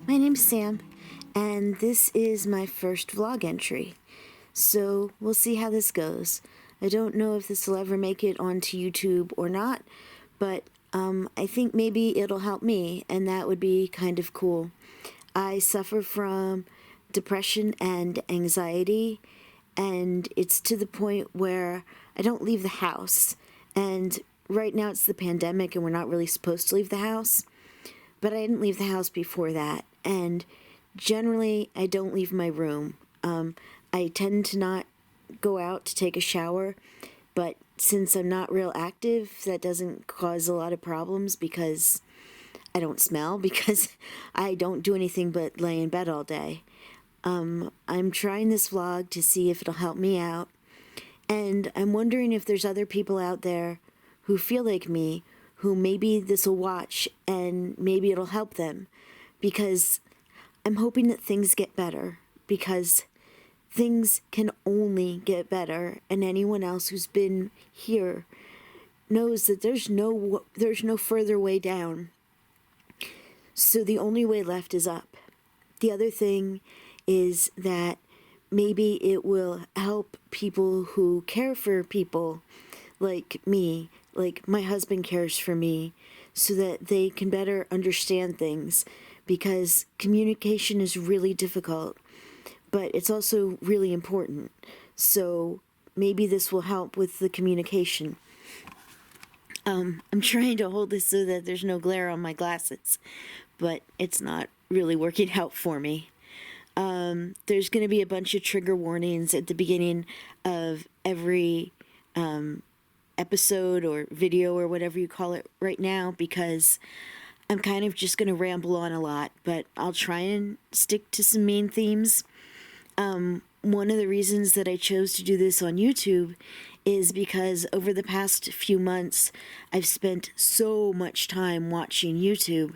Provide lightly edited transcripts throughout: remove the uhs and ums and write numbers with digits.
My name's Sam, and this is my first vlog entry. So we'll see how this goes. I don't know if this will ever make it onto YouTube or not, but I think maybe it'll help me, and that would be kind of cool. I suffer from depression and anxiety, and it's to the point where I don't leave the house. And right now it's the pandemic, and we're not really supposed to leave the house. But I didn't leave the house before that, and generally I don't leave my room. I tend to not go out to take a shower, but since I'm not real active, that doesn't cause a lot of problems because I don't smell, because I don't do anything but lay in bed all day. I'm trying this vlog to see if it'll help me out, and I'm wondering if there's other people out there who feel like me, who maybe this will watch and maybe it'll help them, because I'm hoping that things get better, because things can only get better, and anyone else who's been here knows that there's no further way down. So the only way left is up. The other thing is that maybe it will help people who care for people like me, like my husband cares for me, so that they can better understand things, because communication is really difficult, but it's also really important. So maybe this will help with the communication. I'm trying to hold this so that there's no glare on my glasses, but it's not really working out for me. There's going to be a bunch of trigger warnings at the beginning of every episode or video or whatever you call it right now, because I'm kind of just going to ramble on a lot, but I'll try and stick to some main themes. One of the reasons that I chose to do this on YouTube is because over the past few months, I've spent so much time watching YouTube,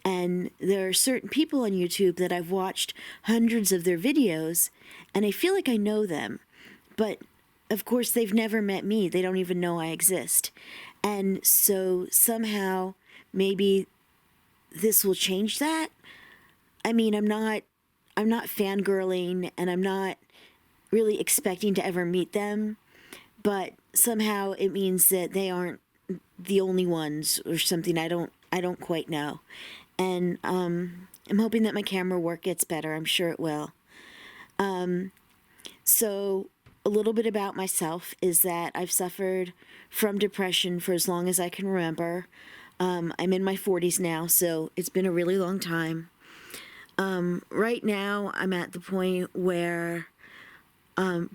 and there are certain people on YouTube that I've watched hundreds of their videos, and I feel like I know them, but of course they've never met me. They don't even know I exist. And so somehow maybe this will change that. I mean, I'm not fangirling, and I'm not really expecting to ever meet them, but somehow it means that they aren't the only ones or something. I don't quite know. And I'm hoping that my camera work gets better. I'm sure it will. So a little bit about myself is that I've suffered from depression for as long as I can remember. I'm in my 40s now, so it's been a really long time. Right now, I'm at the point where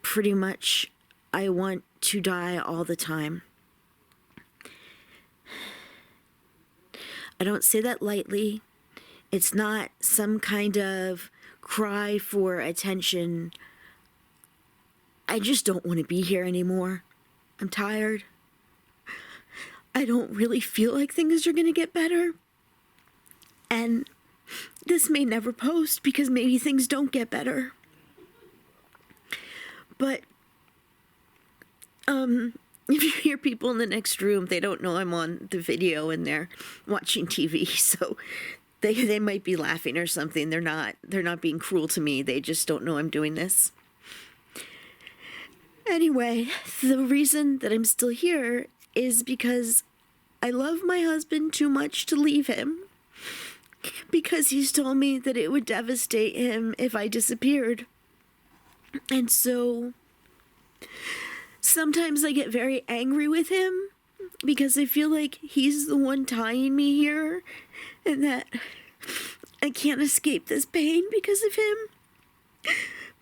pretty much I want to die all the time. I don't say that lightly. It's not some kind of cry for attention. I just don't want to be here anymore. I'm tired. I don't really feel like things are going to get better. And this may never post because maybe things don't get better. But if you hear people in the next room, they don't know I'm on the video and they're watching TV, so they might be laughing or something. They're not being cruel to me. They just don't know I'm doing this. Anyway, the reason that I'm still here is because I love my husband too much to leave him, because he's told me that it would devastate him if I disappeared. And so sometimes I get very angry with him because I feel like he's the one tying me here, and that I can't escape this pain because of him.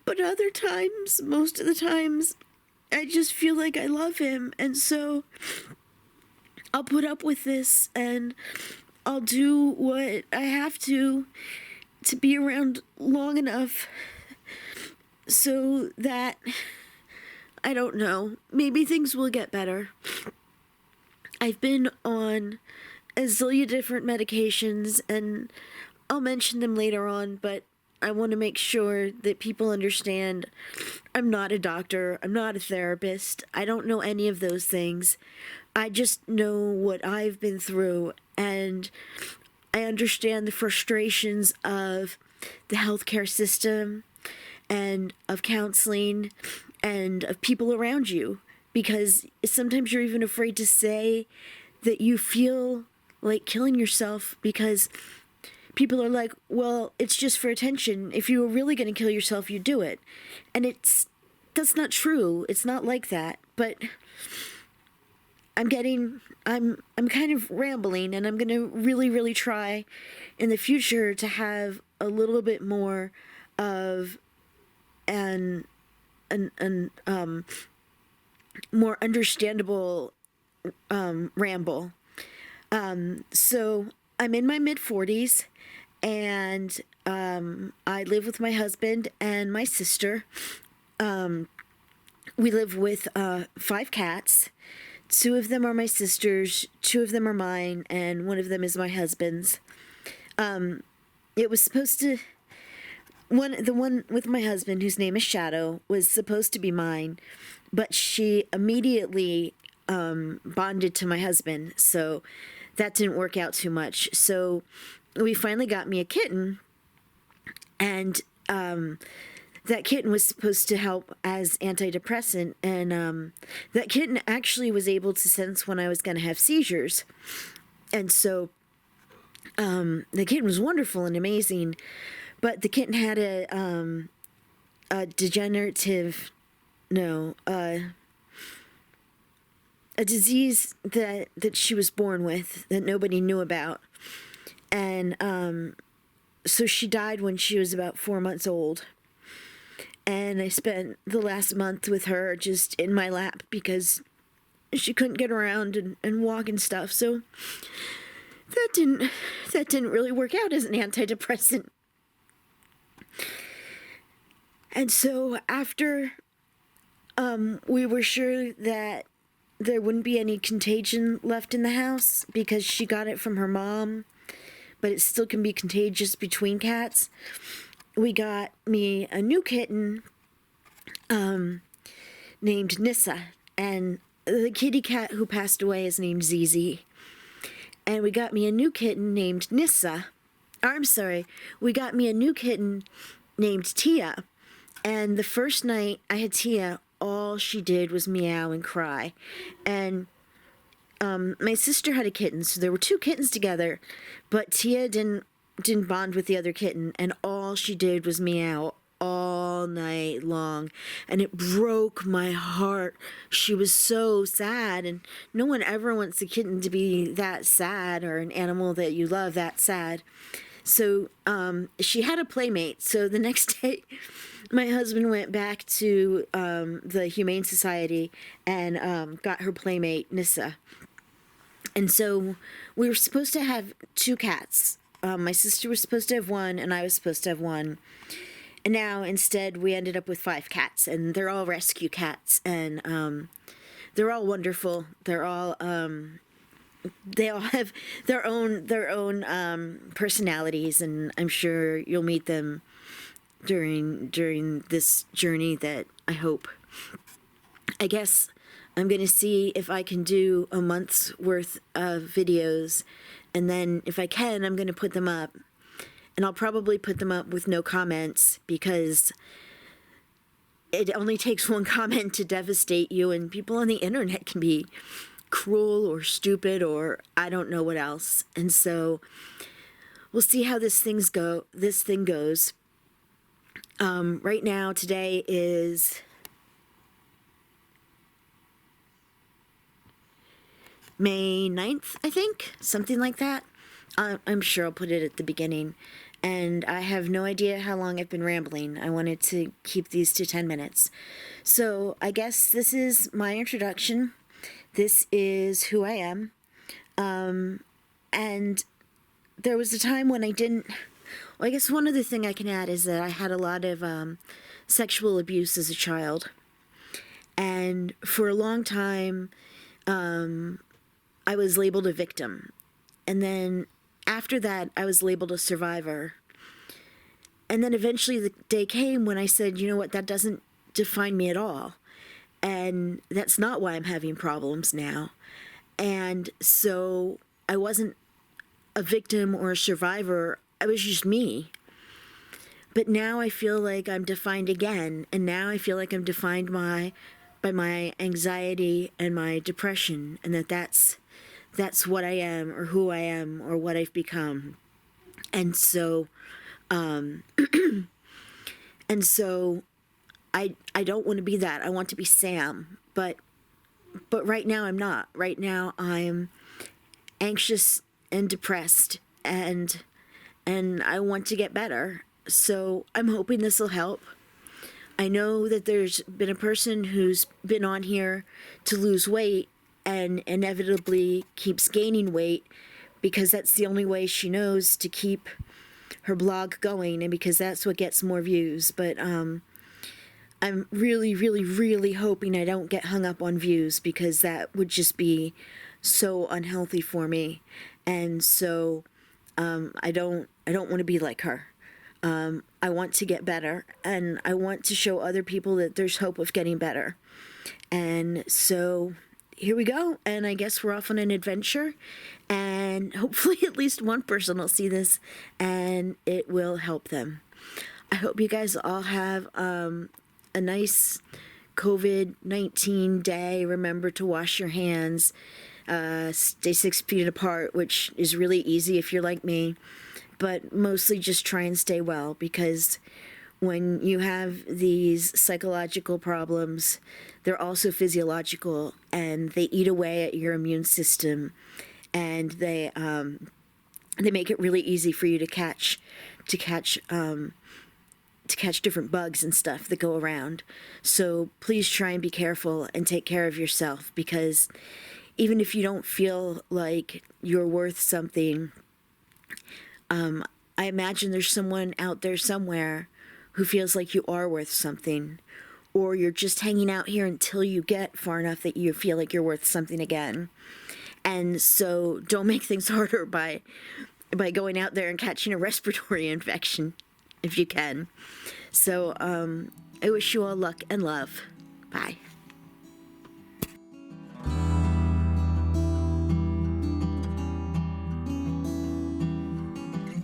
But other times, most of the times, I just feel like I love him, and so I'll put up with this, and I'll do what I have to be around long enough so that, I don't know, maybe things will get better. I've been on a zillion different medications, and I'll mention them later on, but I want to make sure that people understand I'm not a doctor, I'm not a therapist, I don't know any of those things. I just know what I've been through, and I understand the frustrations of the healthcare system and of counseling and of people around you, because sometimes you're even afraid to say that you feel like killing yourself because people are like, well, it's just for attention. If you were really going to kill yourself, you'd do it. And that's not true. It's not like that. But I'm kind of rambling, and I'm going to really, really try in the future to have a little bit more of an more understandable ramble. So I'm in my mid-40s, and I live with my husband and my sister. We live with 5 cats. 2 of them are my sister's, 2 of them are mine, and 1 of them is my husband's. It was supposed to... The one with my husband, whose name is Shadow, was supposed to be mine, but she immediately bonded to my husband, so that didn't work out too much. So we finally got me a kitten, and that kitten was supposed to help as antidepressant, and that kitten actually was able to sense when I was going to have seizures. And so the kitten was wonderful and amazing, but the kitten had a degenerative, a disease that she was born with that nobody knew about. And so she died when she was about 4 months old. And I spent the last month with her just in my lap because she couldn't get around and walk and stuff. So that didn't really work out as an antidepressant. And so after we were sure that there wouldn't be any contagion left in the house because she got it from her mom, but it still can be contagious between cats, we got me a new kitten named Nissa, and the kitty cat who passed away is named Zizi. And we got me a new kitten named Nissa. We got me a new kitten named Tia. And the first night I had Tia, all she did was meow and cry. And my sister had a kitten, so there were 2 kittens together, but Tia didn't bond with the other kitten, and all she did was meow all night long, and it broke my heart. She was so sad, and no one ever wants a kitten to be that sad, or an animal that you love that sad. So she had a playmate. So the next day, my husband went back to the Humane Society and got her playmate, Nissa. And so we were supposed to have 2 cats. My sister was supposed to have 1, and I was supposed to have 1. And now, instead, we ended up with 5 cats, and they're all rescue cats, and they're all wonderful. They're all they all have their own personalities, and I'm sure you'll meet them during this journey that I hope. I guess I'm going to see if I can do a month's worth of videos, and then if I can, I'm going to put them up. And I'll probably put them up with no comments, because it only takes 1 comment to devastate you, and people on the internet can be cruel or stupid or I don't know what else. And so we'll see how this thing goes. Right now, today is May 9th, I think, something like that. I'm sure I'll put it at the beginning. And I have no idea how long I've been rambling. I wanted to keep these to 10 minutes. So I guess this is my introduction. This is who I am. And there was a time when I didn't... Well, I guess one other thing I can add is that I had a lot of sexual abuse as a child. And for a long time, I was labeled a victim. And then after that, I was labeled a survivor. And then eventually the day came when I said, you know what, that doesn't define me at all. And that's not why I'm having problems now. And so I wasn't a victim or a survivor. I was just me. But now I feel like I'm defined again, and now I feel like I'm defined by my anxiety and my depression, and that's what I am, or who I am, or what I've become. And so and so I don't want to be that. I want to be Sam, but right now I'm not. Right now I'm anxious and depressed, and I want to get better. So I'm hoping this will help. I know that there's been a person who's been on here to lose weight and inevitably keeps gaining weight because that's the only way she knows to keep her blog going, and because that's what gets more views. But I'm really, really, really hoping I don't get hung up on views, because that would just be so unhealthy for me. And so I don't want to be like her. I want to get better, and I want to show other people that there's hope of getting better. And so here we go, and I guess we're off on an adventure, and hopefully at least one person will see this and it will help them. I hope you guys all have a nice COVID-19 day. Remember to wash your hands, stay 6 feet apart, which is really easy if you're like me, but mostly just try and stay well, because when you have these psychological problems, they're also physiological, and they eat away at your immune system, and they make it really easy for you to catch different bugs and stuff that go around. So please try and be careful and take care of yourself, because even if you don't feel like you're worth something, I imagine there's someone out there somewhere who feels like you are worth something, or you're just hanging out here until you get far enough that you feel like you're worth something again. And so don't make things harder by going out there and catching a respiratory infection if you can. So I wish you all luck and love. Bye.